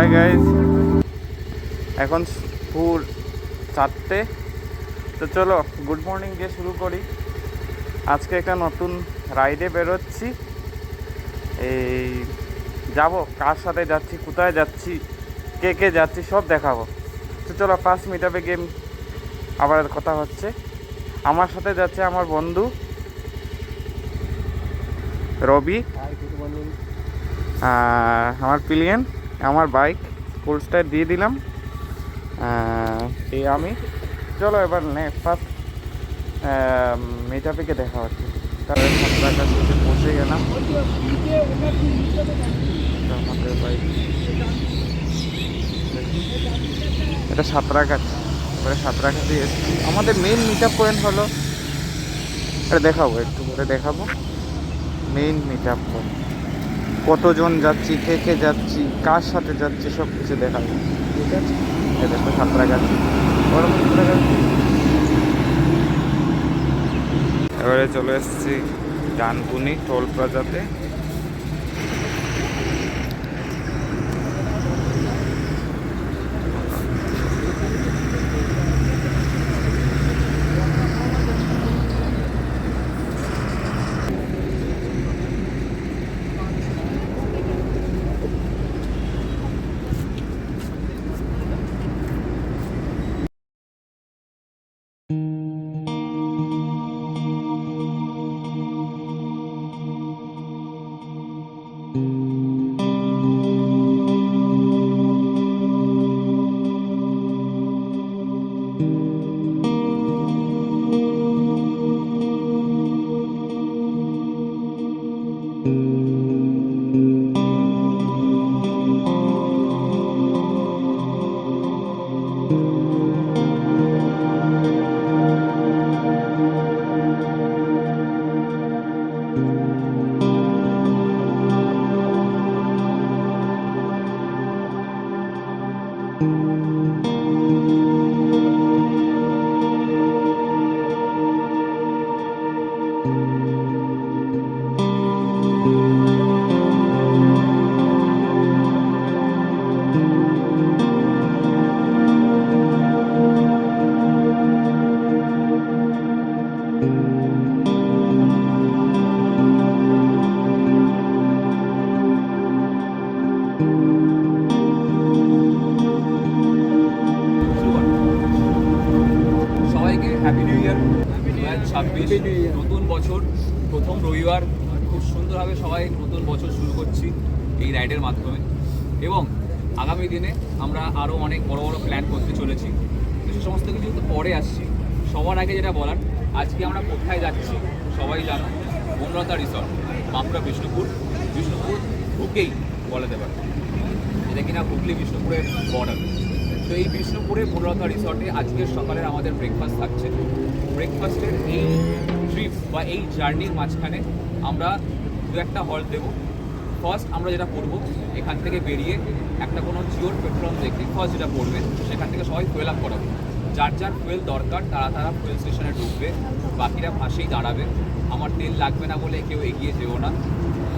Hi guys, এখন পুর 4টে। তো চলো গুড মর্নিং দিয়ে শুরু করি। আজকে একটা নতুন রাইডে বেরোচ্ছি। এই যাব, কার সাথে যাচ্ছি, কোথায় যাচ্ছি, কে কে যাচ্ছি সব দেখাবো। তো চলো ফার্স্ট মিট আপে গেম আবার কথা হচ্ছে। আমার সাথে যাচ্ছে আমার বন্ধু রবি, আমার পিলিয়ন, আমার বাইক ফুল স্টার দিয়ে দিলাম। এই আমি, চলো এবার ফার্স্ট মিট আপে দেখা হচ্ছে। তাহলে সাঁতরাগাছিতে পৌঁছে গেলাম। আমাদের বাইক এটা সাঁতরাগাছি, এবারে সাঁতরাগাছি এসেছি। আমাদের মেইন মিট আপ পয়েন্ট হলো, এটা দেখাবো, একটু করে দেখাবো মেইন মিট আপ পয়েন্ট। কতজন যাচ্ছি, কে কে যাচ্ছি, কার সাথে যাচ্ছি, সব কিছু দেখাবো, ঠিক আছে? এই দেখো সাঁতরাগাছি, বড় সাঁতরাগাছি। এবারে চলে এসেছি ডানকুনি টোল প্লাজাতে। Happy new year 2026। নতুন বছর, প্রথম রবিবার, খুব সুন্দরভাবে সবাই নতুন বছর শুরু করছি এই রাইডের মাধ্যমে। এবং আগামী দিনে আমরা আরও অনেক বড় বড় প্ল্যান করতে চলেছি, কিছু সমস্ত কিছু তো পরে আসছি। সবার আগে যেটা বলার, আজকে আমরা কোথায় যাচ্ছি সবাই জানো, বনলতা রিসর্ট, বাঁকুড়া বিষ্ণুপুর ঢুকেই বলাতে পারে, এটা কিনা হুগলি বিষ্ণুপুরের বর্ডার। তো এই বিষ্ণুপুরে বনলতা রিসর্টে আজকের সকালের আমাদের ব্রেকফাস্ট থাকছে। ব্রেকফাস্টের এই ট্রিপ বা এই জার্নির মাঝখানে আমরা দু একটা হল্ট দেবো। ফার্স্ট আমরা যেটা করব, এখান থেকে বেরিয়ে একটা কোনো জিওর পেট্রোল দেখে ফার্স্ট যেটা পড়বে সেখান থেকে সবাই ফুয়েল আপ করাবো। যার যার ফুয়েল দরকার তারা ফুয়েল স্টেশনে ঢুকবে, বাকিরা পাশেই দাঁড়াবে। আমার তেল লাগবে না বলে কেউ এগিয়ে যেও না।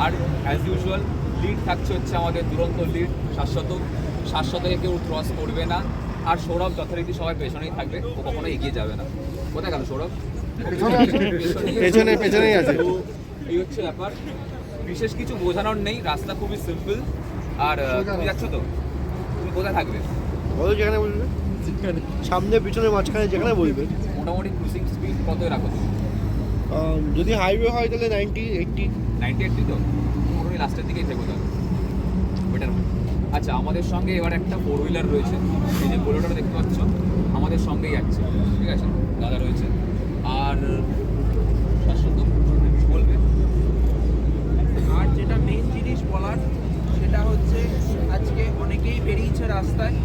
আর অ্যাজ ইউজুয়াল লিড থাকছে হচ্ছে আমাদের দুরন্ত লিড শাশ্বতকে কেউ ক্রস করবে না। আর সৌরভ যথারীতি সবাই পেছনেই থাকবে, ও কখনো এগিয়ে যাবে না। কোথায় গেল সৌরভ? পেছনেই আছে। এই হচ্ছে ব্যাপার, বিশেষ কিছু বোঝানোর নেই, রাস্তা খুবই সিম্পল। আর তুমি যাচ্ছ তো, তুমি কোথায় থাকবে বলো, যেখানে বলবে, সামনে পিছনে মাঝখানে যেখানে বলবে। মোটামুটি ক্রুজিং স্পিড কত রাখো তুমি? যদি হাইওয়ে হয় তাহলে 90-80 তো মোটামুটি লাস্টের দিকেই থেকো তাহলে, বেটার। আচ্ছা, আমাদের সঙ্গে এবার একটা 4 হুইলার রয়েছে, এই যে বোলেরোটা দেখতে পাচ্ছ আমাদের সঙ্গেই যাচ্ছে, ঠিক আছে, দাদা রয়েছে। আর শাশ্বত বলবে। আর যেটা মেইন জিনিস বলার সেটা হচ্ছে, আজকে অনেকেই বেরিয়েছে রাস্তায়,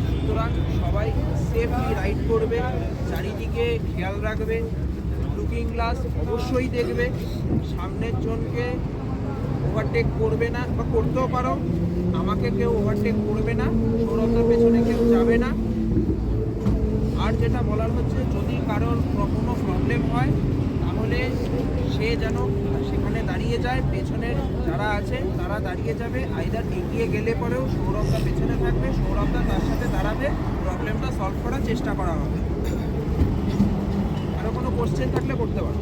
সুতরাং সবাই সেফলি রাইড করবে, চারিদিকে খেয়াল রাখবে, লুকিং গ্লাস অবশ্যই দেখবে, সামনের জনকে ওভারটেক করবে না, বা করতেও পারো, আমাকে কেউ ওভারটেক করবে না, সৌরভের পেছনে কেউ যাবে না। আর যেটা বলার হচ্ছে, যদি কারোর কোনো প্রবলেম হয় তাহলে সে যেন সেখানে দাঁড়িয়ে যায়, পেছনের যারা আছে তারা দাঁড়িয়ে যাবে, আইদার এগিয়ে গেলে পরেও সৌরভদা পেছনে থাকবে, সৌরভদা তার সাথে দাঁড়াবে, প্রবলেমটা সলভ করার চেষ্টা করা হবে। আরও কোনো কোশ্চেন থাকলে করতে পারো।